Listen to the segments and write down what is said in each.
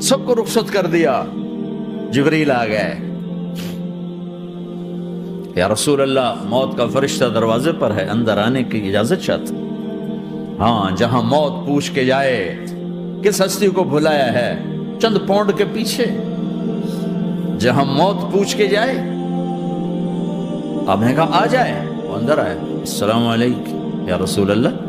سب کو رخصت کر دیا. جبریل آ گئے. یا رسول اللہ موت کا فرشتہ دروازے پر ہے, اندر آنے کی اجازت چاہتا. ہاں, جہاں موت پوچھ کے جائے کس ہستی کو بھلایا ہے, چند پونڈ کے پیچھے جہاں موت پوچھ کے جائے. آپ نے کہا آ جائے, وہ اندر آئے. السلام علیکم یا رسول اللہ,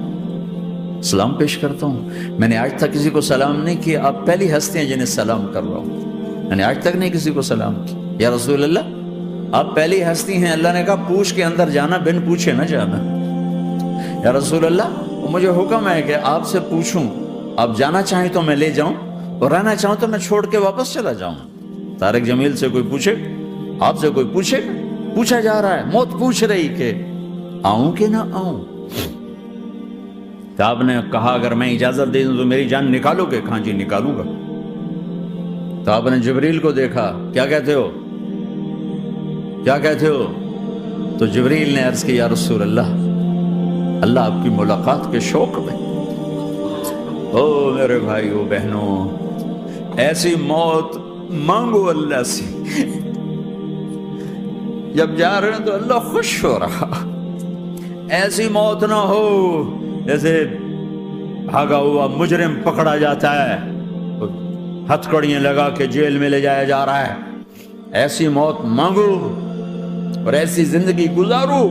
سلام پیش کرتا ہوں. میں نے آج تک کسی کو سلام نہیں کیا, آپ پہلی ہستی ہیں جنہیں سلام کر رہا ہوں. میں نے آج تک نہیں کسی کو سلام کیا. یا رسول اللہ آپ پہلی ہستی ہیں. اللہ نے کہا پوچھ کے اندر جانا, بن پوچھے نہ جانا. یا رسول اللہ مجھے حکم ہے کہ آپ سے پوچھوں, آپ جانا چاہیں تو میں لے جاؤں, اور رہنا چاہوں تو میں چھوڑ کے واپس چلا جاؤں. طارق جمیل سے کوئی پوچھے, آپ سے کوئی پوچھے, پوچھا جا رہا ہے, موت پوچھ رہی کہ آؤں کہ نہ آؤں. تو آپ نے کہا اگر میں اجازت دے دوں تو میری جان نکالو گے؟ کہاں جی نکالوں گا. تو آپ نے جبریل کو دیکھا, کیا کہتے ہو, کیا کہتے ہو؟ تو جبریل نے عرض کی یا رسول اللہ, اللہ آپ کی ملاقات کے شوق میں. او میرے بھائیو بہنوں, ایسی موت مانگو اللہ سے. جب جا رہے ہیں تو اللہ خوش ہو رہا. ایسی موت نہ ہو جیسے بھاگا ہوا مجرم پکڑا جاتا ہے, ہتھکڑیاں لگا کے جیل میں لے جایا جا رہا ہے. ایسی موت مانگو اور ایسی زندگی گزارو.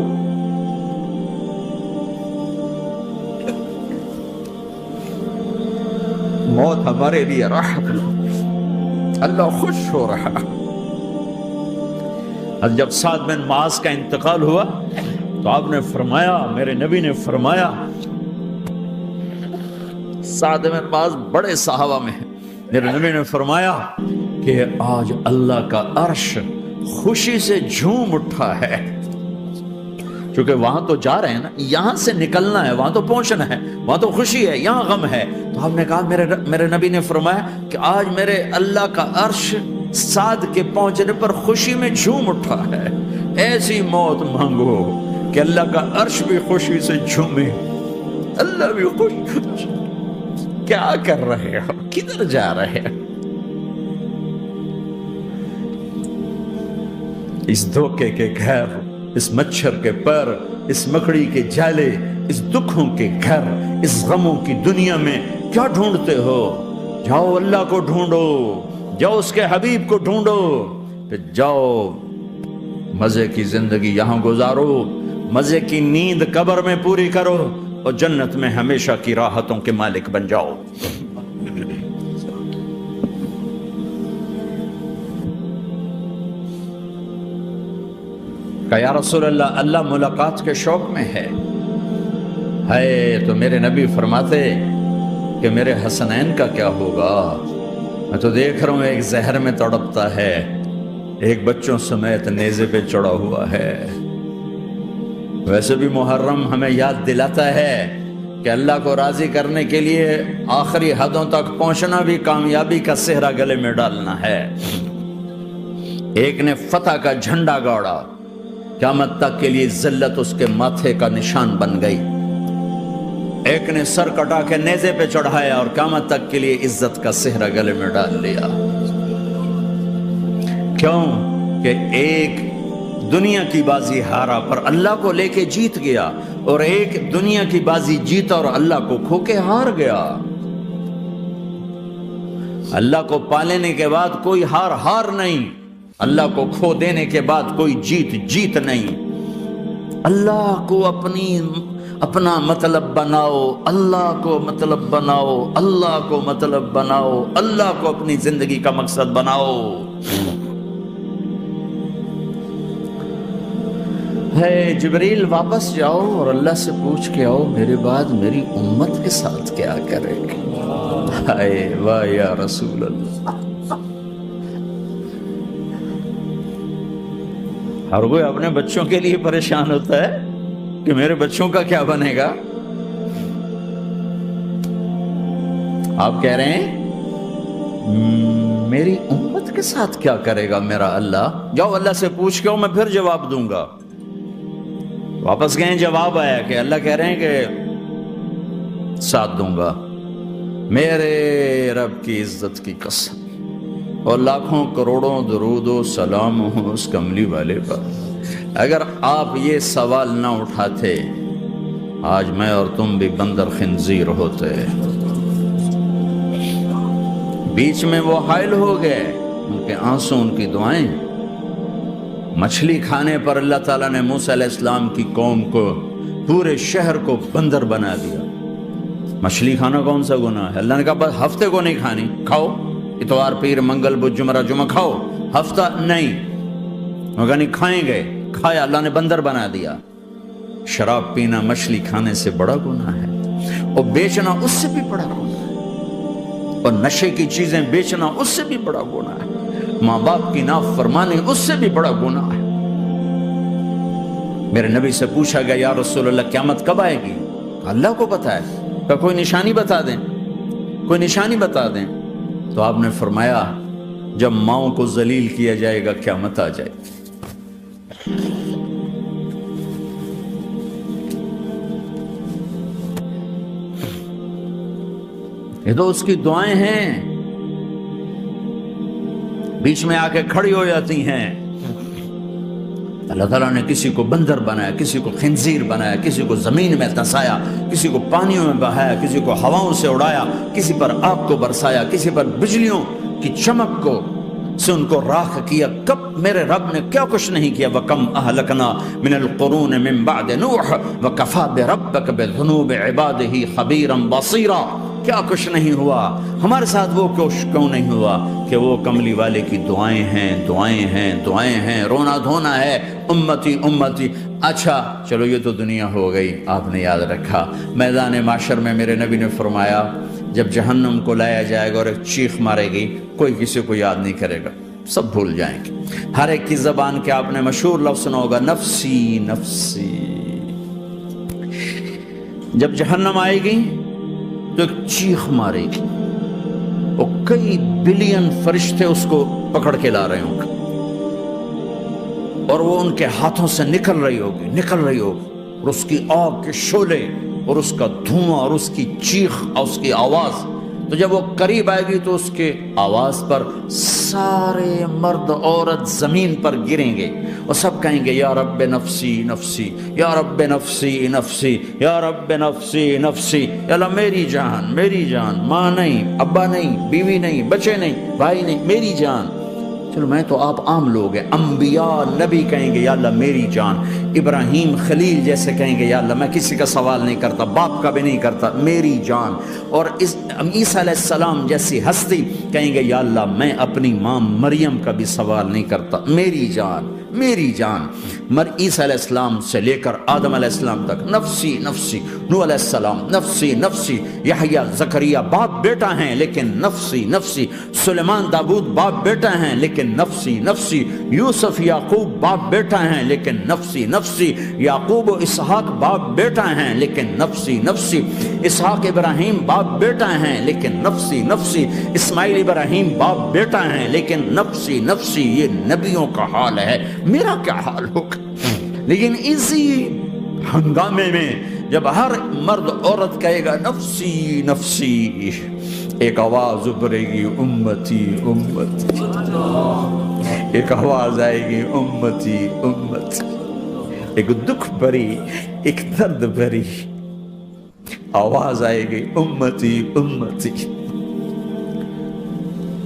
موت ہمارے لیے راحت, اللہ خوش ہو رہا. جب سعد بن معاذ کا انتقال ہوا تو آپ نے فرمایا, میرے نبی نے فرمایا, سعد بن معاذ بڑے صحابہ میں ہیں, میرے نبی نے فرمایا کہ آج اللہ کا عرش خوشی سے جھوم اٹھا ہے. کیونکہ وہاں تو جا رہے ہیں نا, یہاں سے نکلنا ہے, وہاں تو پہنچنا ہے, وہاں تو خوشی ہے, یہاں غم ہے. تو آپ نے کہا, میرے نبی نے فرمایا کہ آج میرے اللہ کا عرش سعد کے پہنچنے پر خوشی میں جھوم اٹھا ہے. ایسی موت مانگو کہ اللہ کا عرش بھی خوشی سے جھومے, اللہ بھی خوش. کیا کر رہے ہو, کدھر جا رہے ہیں؟ اس دھوکے کے گھر, اس مچھر کے پر, اس مکڑی کے جالے, اس دکھوں کے گھر, اس غموں کی دنیا میں کیا ڈھونڈتے ہو؟ جاؤ اللہ کو ڈھونڈو, جاؤ اس کے حبیب کو ڈھونڈو, پھر جاؤ مزے کی زندگی یہاں گزارو, مزے کی نیند قبر میں پوری کرو, اور جنت میں ہمیشہ کی راحتوں کے مالک بن جاؤ. کہ یا رسول اللہ, اللہ ملاقات کے شوق میں ہے. تو میرے نبی فرماتے کہ میرے حسنین کا کیا ہوگا؟ میں تو دیکھ رہا ہوں ایک زہر میں تڑپتا ہے, ایک بچوں سمیت نیزے پہ چڑھا ہوا ہے. ویسے بھی محرم ہمیں یاد دلاتا ہے کہ اللہ کو راضی کرنے کے لیے آخری حدوں تک پہنچنا بھی کامیابی کا صحرا گلے میں ڈالنا ہے. ایک نے فتح کا جھنڈا گاڑا, قیامت تک کے لیے ذلت اس کے ماتھے کا نشان بن گئی. ایک نے سر کٹا کے نیزے پہ چڑھایا اور قیامت تک کے لیے عزت کا صحرا گلے میں ڈال لیا. کیوں کہ ایک دنیا کی بازی ہارا پر اللہ کو لے کے جیت گیا, اور ایک دنیا کی بازی جیتا اور اللہ کو کھو کے ہار گیا. اللہ کو پا لینے کے بعد کوئی ہار نہیں, اللہ کو کھو دینے کے بعد کوئی جیت نہیں. اللہ کو اپنا مطلب بناؤ, اللہ کو مطلب بناؤ, اللہ کو مطلب بناؤ, اللہ کو اپنی زندگی کا مقصد بناؤ. ہے جبریل واپس جاؤ اور اللہ سے پوچھ کے آؤ میرے بعد میری امت کے ساتھ کیا کرے گی. ہائے واہ یا رسول اللہ. ہر کوئی اپنے بچوں کے لیے پریشان ہوتا ہے کہ میرے بچوں کا کیا بنے گا. آپ کہہ رہے ہیں میری امت کے ساتھ کیا کرے گا میرا اللہ. جاؤ اللہ سے پوچھ کے آؤ, میں پھر جواب دوں گا. واپس گئے, جواب آیا کہ اللہ کہہ رہے ہیں کہ ساتھ دوں گا. میرے رب کی عزت کی قسم, اور لاکھوں کروڑوں درود و سلام ہوں اس کملی والے پر۔ اگر آپ یہ سوال نہ اٹھاتے آج میں اور تم بھی بندر خنزیر ہوتے۔ بیچ میں وہ حائل ہو گئے، ان کے آنسو، ان کی دعائیں۔ مچھلی کھانے پر اللہ تعالیٰ نے موسیٰ علیہ السلام کی قوم کو، پورے شہر کو بندر بنا دیا۔ مچھلی کھانا کون سا گناہ ہے؟ اللہ نے کہا بس ہفتے کو نہیں کھانی، کھاؤ اتوار پیر منگل بدھ جمعہ جمعہ کھاؤ، ہفتہ نہیں۔ مگر نہیں کھائیں گے، کھایا، اللہ نے بندر بنا دیا۔ شراب پینا مچھلی کھانے سے بڑا گناہ ہے، اور بیچنا اس سے بھی بڑا گناہ ہے، اور نشے کی چیزیں بیچنا اس سے بھی بڑا گناہ ہے، ماں باپ کی نافرمانی اس سے بھی بڑا گناہ ہے۔ میرے نبی سے پوچھا گیا یا رسول اللہ قیامت کب آئے گی؟ اللہ کو پتا ہے۔ کہ کوئی نشانی بتا دیں، کوئی نشانی بتا دیں۔ تو آپ نے فرمایا جب ماؤں کو ذلیل کیا جائے گا قیامت آ جائے گی۔ یہ تو اس کی دعائیں ہیں، بیچ میں آ کے کھڑی ہو جاتی ہیں۔ اللہ تعالیٰ نے کسی کو بندر بنایا، کسی کو خنزیر بنایا، کسی کو زمین میں دسایا، کسی کو پانیوں میں بہایا، کسی کو ہواؤں سے اڑایا، کسی پر آگ کو برسایا، کسی پر بجلیوں کی چمک کو سے ان کو راکھ کیا۔ کب میرے رب نے کیا کچھ نہیں کیا۔ وَكَمْ أَهْلَكْنَا مِنَ الْقُرُونِ مِن بَعْدِ نُوحٍ وَكَفَى بِرَبِّكَ بِذُنُوبِ عِبَادِهِ خَبِيرًا بَصِيرًا۔ کیا کچھ نہیں ہوا ہمارے ساتھ، وہ کیوں نہیں ہوا کہ وہ کملی والے کی دعائیں ہیں، دعائیں ہیں، دعائیں ہیں، رونا دھونا ہے، امتی امتی۔ اچھا چلو یہ تو دنیا ہو گئی، آپ نے یاد رکھا۔ میدان معاشر میں میرے نبی نے فرمایا جب جہنم کو لایا جائے گا اور ایک چیخ مارے گی، کوئی کسی کو یاد نہیں کرے گا، سب بھول جائیں گے۔ ہر ایک کی زبان کے آپ نے مشہور لفظ سنا ہوگا، نفسی نفسی۔ جب جہنم آئے گی تو ایک چیخ مارے گی، اور کئی بلین فرشتے اس کو پکڑ کے لا رہے ہوں گے، اور وہ ان کے ہاتھوں سے نکل رہی ہوگی، اور اس کی آگ کے شعلے اور اس کا دھواں اور اس کی چیخ اور اس کی آواز۔ تو جب وہ قریب آئے گی تو اس کے آواز پر سارے مرد عورت زمین پر گریں گے، اور سب کہیں گے یا رب نفسی نفسی، یا رب نفسی نفسی، یا رب نفسی نفسی۔ یا اللہ میری جان، میری جان، ماں نہیں، ابا نہیں، بیوی نہیں، بچے نہیں، بھائی نہیں، میری جان۔ چلو میں تو آپ عام لوگ ہیں، انبیاء نبی کہیں گے یا اللہ میری جان، ابراہیم خلیل جیسے کہیں گے یا اللہ میں کسی کا سوال نہیں کرتا، باپ کا بھی نہیں کرتا، میری جان۔ اور عیسیٰ علیہ السلام جیسی ہستی کہیں گے یا اللہ میں اپنی ماں مریم کا بھی سوال نہیں کرتا، میری جان، میری جان۔ عیسیٰ علیہ السلام سے لے کر آدم علیہ السلام تک نفسی نفسی، نوح علیہ السلام نفسی نفسی، یحییٰ زکریا باپ بیٹا ہیں لیکن نفسی نفسی، سلیمان داؤد باپ بیٹا ہیں لیکن نفسی نفسی، یوسف یعقوب باپ بیٹا ہیں لیکن نفسی نفسی، یعقوب و اسحاق باپ بیٹا ہیں لیکن نفسی نفسی، اسحاق ابراہیم باپ بیٹا ہیں لیکن نفسی نفسی، اسماعیل ابراہیم باپ بیٹا ہیں لیکن نفسی نفسی۔ یہ نبیوں کا حال ہے، میرا کیا حال ہوگا؟ لیکن اسی ہنگامے میں جب ہر مرد عورت کہے گا نفسی نفسی، ایک آواز ابھرے گی امتی امتی، ایک آواز آئے گی امتی امتی، ایک دکھ بھری، ایک درد بھری آواز آئے گی امتی امتی۔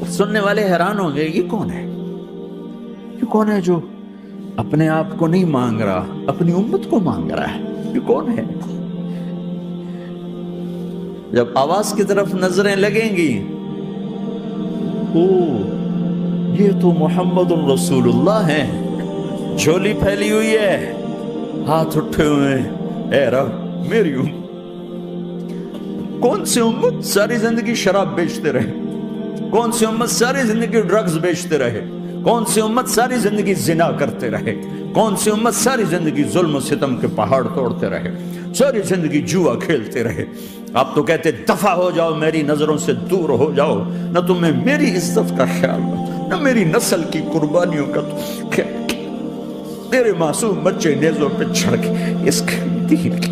سننے والے حیران ہوں گے یہ کون ہے، یہ کون ہے جو اپنے آپ کو نہیں مانگ رہا، اپنی امت کو مانگ رہا ہے، یہ کون ہے؟ جب آواز کی طرف نظریں لگیں گی، او یہ تو محمد الرسول اللہ ہے، جھولی پھیلی ہوئی ہے، ہاتھ اٹھے ہوئے ہیں، اے رب میری امت۔ کون سی امت ساری زندگی شراب بیچتے رہے، کون سی امت ساری زندگی ڈرگز بیچتے رہے، کون سی امت ساری زندگی زنا کرتے رہے، کون سی امت ساری زندگی ظلم و ستم کے پہاڑ توڑتے رہے، ساری زندگی جوا کھیلتے رہے۔ آپ تو کہتے دفع ہو جاؤ، میری نظروں سے دور ہو جاؤ، نہ تمہیں میری عزت کا خیال، نہ میری نسل کی قربانیوں کا خیال، میرے معصوم بچے نیزوں پہ چڑھ کے اس دین کی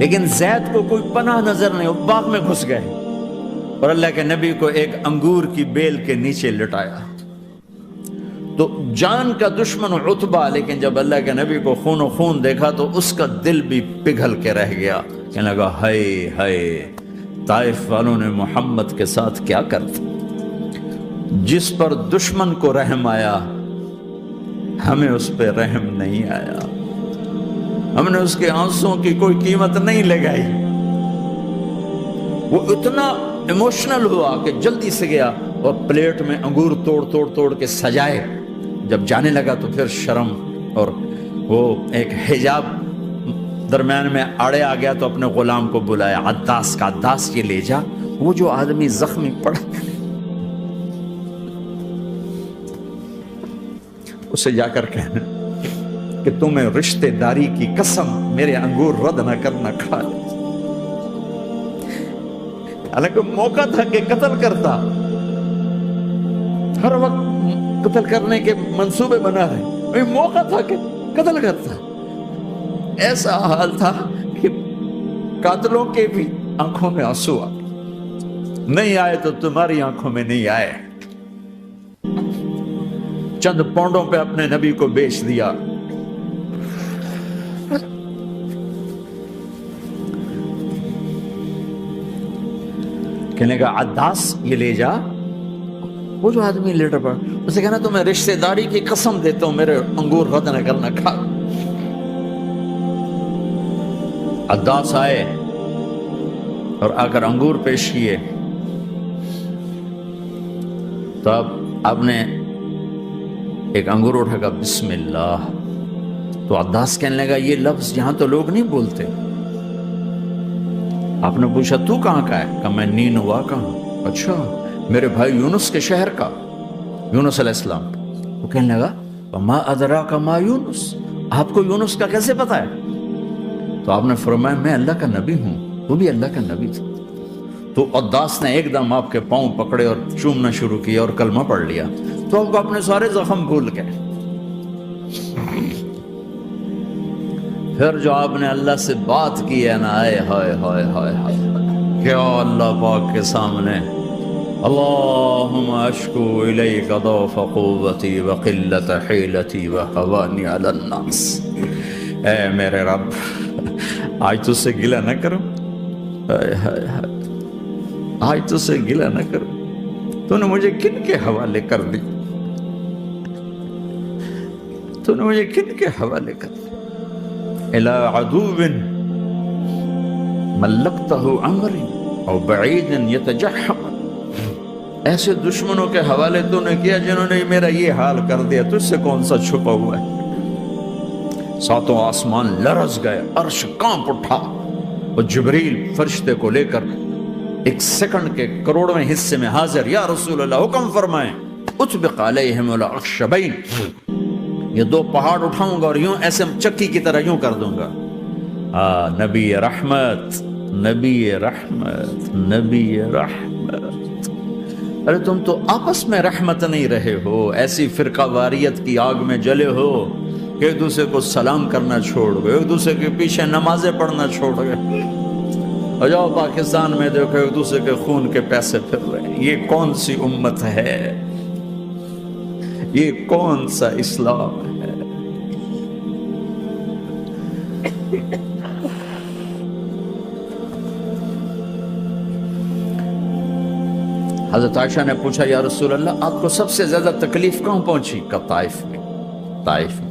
لیکن زید کو کوئی پناہ نظر نہیں، وہ باغ میں گھس گئے اور اللہ کے نبی کو ایک انگور کی بیل کے نیچے لٹایا۔ تو جان کا دشمن عتبہ، لیکن جب اللہ کے نبی کو خون و خون دیکھا تو اس کا دل بھی پگھل کے رہ گیا، کہنے لگا ہائے ہائے، طائف والوں نے محمد کے ساتھ کیا کرتا۔ جس پر دشمن کو رحم آیا ہمیں اس پہ رحم نہیں آیا، ہم نے اس کے آنسوں کی کوئی قیمت نہیں لگائی۔ وہ اتنا ایموشنل ہوا کہ جلدی سے گیا اور پلیٹ میں انگور توڑ کے سجائے۔ جب جانے لگا تو پھر شرم اور وہ ایک حجاب درمیان میں آڑے آ گیا تو اپنے غلام کو بلایا، عداس کا، عداس یہ لے جا وہ جو آدمی زخمی پڑا اسے جا کر کہنا کہ تمہیں رشتے داری کی قسم میرے انگور رد نہ کرنا، کھا لے۔ حالانکہ موقع تھا کہ قتل کرتا، ہر وقت قتل کرنے کے منصوبے بنا رہے، موقع تھا کہ قتل کرتا۔ ایسا حال تھا کہ قاتلوں کے بھی آنکھوں میں آنسو آ نہیں آئے تو تمہاری آنکھوں میں نہیں آئے۔ چند پونڈوں پہ اپنے نبی کو بیچ دیا۔ کہنے کا عداس یہ لے جا، وہ جو آدمی لیٹر پڑا اسے کہنا تو میں رشتہ داری کی قسم دیتا ہوں میرے انگور رد نہ کرنا، کھا۔ عداس آئے اور آ کر انگور پیش کیے تو اب آپ نے ایک انگور اٹھا کر بسم اللہ، تو عداس کہنے لگا یہ لفظ یہاں تو لوگ نہیں بولتے۔ آپ نے پوچھا تو کہاں کا ہے؟ کہا میں نینوا کا ہوں۔ اچھا، میرے بھائی یونس کے شہر کا، یونس علیہ السلام۔ وہ کہنے لگا وما ادراک ما یونس، آپ کو یونس کا کیسے پتا ہے؟ تو آپ نے فرمایا میں اللہ کا نبی ہوں، وہ بھی اللہ کا نبی تھا۔ تو عداس نے ایک دم آپ کے پاؤں پکڑے اور چومنا شروع کیا اور کلمہ پڑھ لیا، تو آپ کو اپنے سارے زخم بھول گئے۔ پھر جو آپ نے اللہ سے بات کی ہے نا، آئے ہائے ہائے ہائے ہائے، کیا اللہ پاک کے سامنے اللہم اشکو الیک ضعف قوتی وقلت حیلتی وہوانی علی الناس، اے میرے رب آج تجھ سے گلہ نہ کروں، آج تجھ سے گلہ نہ کروں، تو نے مجھے کن کے حوالے کر دی، تو نے مجھے کن کے حوالے کر دی، الى عدو ملکتہ عمری او بعید یتجحم، ایسے دشمنوں کے حوالے تو نے کیا جنہوں نے میرا یہ حال کر دیا، تجھ سے کون سا چھپا ہوا ہے۔ ساتوں آسمان لرز گئے، عرش کانپ اٹھا، اور جبریل فرشتے کو لے کر ایک سیکنڈ کے کروڑویں حصے میں حاضر، یا رسول اللہ حکم فرمائیں اطبق علیہم الاخشبین، یہ دو پہاڑ اٹھاؤں گا اور یوں ایسے چکی کی طرح یوں کر دوں گا۔ نبی رحمت، نبی رحمت، نبی رحمت۔ ارے تم تو آپس میں رحمت نہیں رہے ہو، ایسی فرقہ واریت کی آگ میں جلے ہو کہ ایک دوسرے کو سلام کرنا چھوڑ گئے، ایک دوسرے کے پیچھے نمازیں پڑھنا چھوڑ گئے، اور جاؤ پاکستان میں دیکھو ایک دوسرے کے خون کے پیسے پھر رہے ہیں۔ یہ کون سی امت ہے؟ یہ کون سا اسلام ہے؟ حضرت عائشہ نے پوچھا یا رسول اللہ آپ کو سب سے زیادہ تکلیف کہاں پہنچی؟ کہا طائف میں، طائف میں۔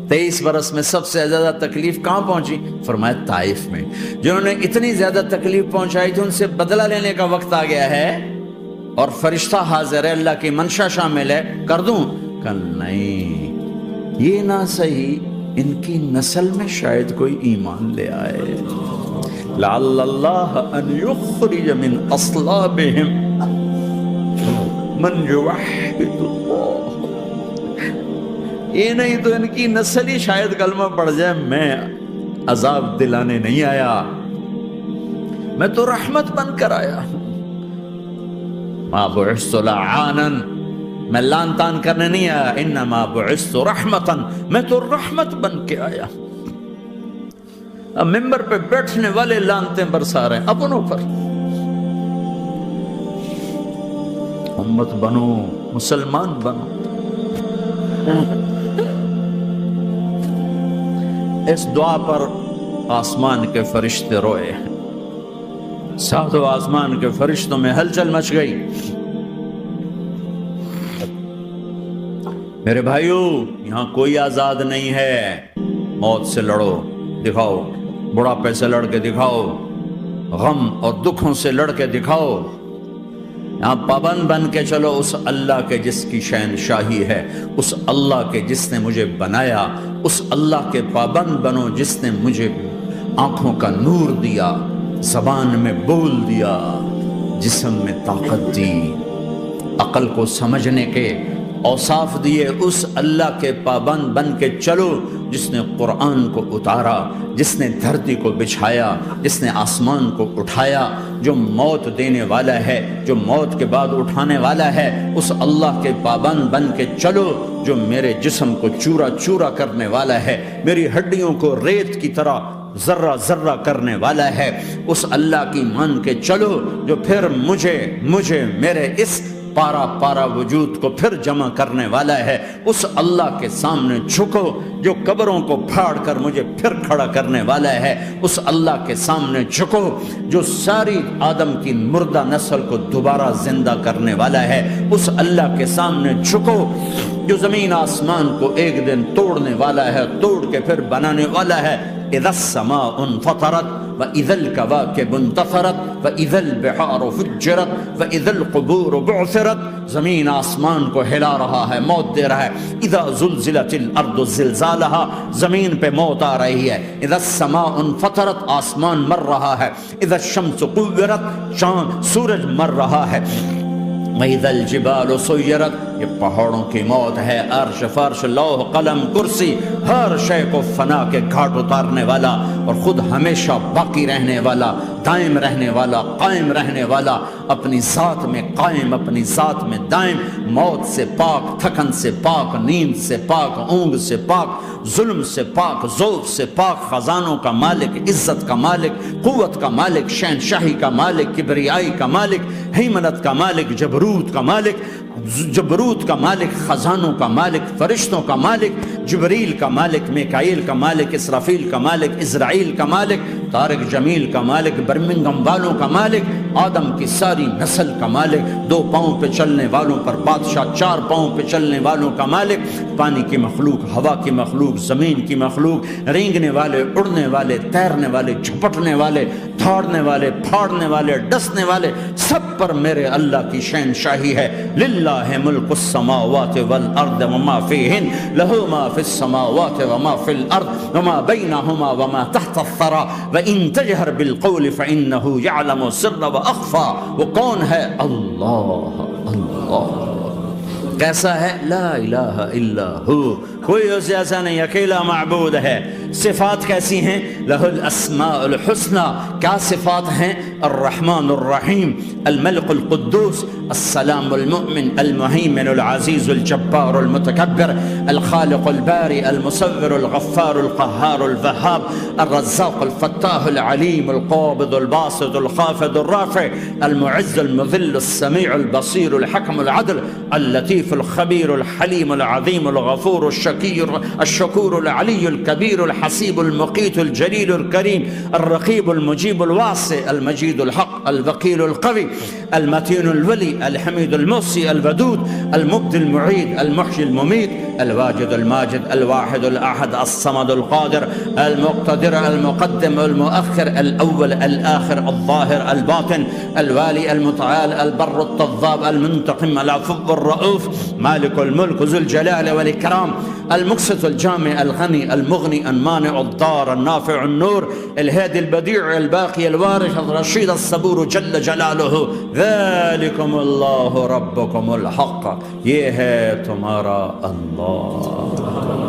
23 برس میں سب سے زیادہ تکلیف کہاں پہنچی؟ فرمایا طائف میں۔ جنہوں نے اتنی زیادہ تکلیف پہنچائی تھی ان سے بدلہ لینے کا وقت آ گیا ہے، اور فرشتہ حاضر ہے، اللہ کی منشا شامل ہے، کر دوں؟ کہ نہیں، یہ نہ صحیح، ان کی نسل میں شاید کوئی ایمان لے آئے، لعل اللہ ان یخرج من اصلابہم من یوحد اللہ، یہ نہیں تو ان کی نسل ہی شاید کلمہ پڑھ جائے۔ میں عذاب دلانے نہیں آیا، میں تو رحمت بن کر آیا ہوں۔ ما بعثت لعانا، میں لان تان کرنے نہیں آیا، انما بعثت رحمتا، میں تو رحمت بن کے آیا۔ اب ممبر پہ بیٹھنے والے لانتیں برسا رہے ہیں اپنوں پر. امت بنو، مسلمان بنو. اس دعا پر آسمان کے فرشتے روئے، ساتوں آسمان کے فرشتوں میں ہلچل مچ گئی. میرے بھائیو، یہاں کوئی آزاد نہیں ہے. موت سے لڑو، دکھاؤ. بڑھاپے سے لڑ کے دکھاؤ، غم اور دکھوں سے لڑ کے دکھاؤ. یہاں پابند بن کے چلو اس اللہ کے جس کی شہنشاہی ہے، اس اللہ کے جس نے مجھے بنایا. اس اللہ کے پابند بنو جس نے مجھے آنکھوں کا نور دیا، زبان میں بول دیا، جسم میں طاقت دی، عقل کو سمجھنے کے اوصاف دیے. اس اللہ کے پابند بن کے چلو جس نے قرآن کو اتارا، جس نے دھرتی کو بچھایا، جس نے آسمان کو اٹھایا، جو موت دینے والا ہے، جو موت کے بعد اٹھانے والا ہے. اس اللہ کے پابند بن کے چلو جو میرے جسم کو چورا چورا کرنے والا ہے، میری ہڈیوں کو ریت کی طرح ذرہ ذرہ کرنے والا ہے. اس اللہ کی مان کے چلو جو پھر مجھے میرے اس پارا پارا وجود کو پھر جمع کرنے والا ہے. اس اللہ کے سامنے جھکو جو قبروں کو پھاڑ کر مجھے پھر کھڑا کرنے والا ہے. اس اللہ کے سامنے جھکو جو ساری آدم کی مردہ نسل کو دوبارہ زندہ کرنے والا ہے. اس اللہ کے سامنے جھکو جو زمین آسمان کو ایک دن توڑنے والا ہے، توڑ کے پھر بنانے والا ہے. اذا السماء انفطرت واذا الكواكب انتثرت واذا البحار فجرت واذا القبور بعثرت. زمین آسمان کو ہلا رہا ہے، موت دے رہا ہے. اذا زلزلت الارض زلزالها، زمین پہ موت آ رہی ہے. اذا السماء انفطرت، آسمان مر رہا ہے. اذا الشمس قورت، چاند سورج مر رہا ہے. وَإِذَا الْجِبَالُ سُيِّرَتْ، یہ پہاڑوں کی موت ہے. عرش فرش لوح قلم کرسی ہر شے کو فنا کے گھاٹ اتارنے والا اور خود ہمیشہ باقی رہنے والا، دائم رہنے والا، قائم رہنے والا، اپنی ذات میں قائم، اپنی ذات میں دائم، موت سے پاک، تھکن سے پاک، نیند سے پاک، اونگ سے پاک، ظلم سے پاک، ذوق سے پاک، خزانوں کا مالک، عزت کا مالک، قوت کا مالک، شہنشاہی کا مالک، کبریائی کا مالک، ہیمنت کا مالک، جبروت کا مالک، جبروت کا مالک، خزانوں کا مالک، فرشتوں کا مالک، جبریل کا مالک، میکائیل کا مالک، اسرافیل کا مالک، اسرائیل کا مالک، طارق جمیل کا مالک، برمنگم والوں کا مالک، آدم کی ساری نسل کا مالک، 2 پاؤں پہ چلنے والوں پر بادشاہ، 4 پاؤں پہ چلنے والوں کا مالک، پانی کی مخلوق، ہوا کی مخلوق، زمین کی مخلوق، رینگنے والے، اڑنے والے، تیرنے والے، جھپٹنے والے، دھاڑنے والے، پھاڑنے والے، ڈسنے والے، سب پر میرے اللہ کی شہنشاہی ہے. للہ ملک السماوات والارض وما فیہن، لہو ما فی السماوات وما فی الارض وما بینہما وما تحت الثری وان تجہر بالقول فانہ یعلم السر واخفی. وہ کون ہے؟ اللہ. اللہ کیسا ہے؟ لا الہ الا ہو، کوئی اس جیسا نہیں، اکیلا معبود ہے. صفات کیسی ہیں؟ لہ الاسماء الحسنى. کیا صفات ہیں؟ الرحمن الرحیم، الملک القدوس، السلام المؤمن، المہیمن العزیز الجبار المتکبر، الخالق الباری المصور الغفار القہار الوہاب، الرزاق الفتاح العلیم القابض الباسط الخافض الرافع، المعز المذل السمیع البصیر الحکم العدل، اللطیف الخبیر الحلیم العظیم الغفور الشکور العلی الکبیر الحسیب المقیت الجلیل الکریم، الرقیب المجیب الواسع، المجید الحق، الوکیل القوی، المتین الولی، الحمید المحصی، الودود، المبدی المعید، المحیی الممیت، الواجد الماجد، الواحد الاحد، الصمد القادر، المقتدر، المقدم، المؤخر، الاول، الاخر، الظاهر، الباطن، الوالي، المتعال، البر التضاب، المنتقم، العفو الرؤوف، مالك الملك ذو الجلال والإكرام، المقسط الجامع الغني المغني المانع الضار النافع النور، الهادي البديع الباقي الوارث الرشيد الصبور جل جلاله. ذلكم الله ربكم الحق، یہ ہے تمہارا اللہ.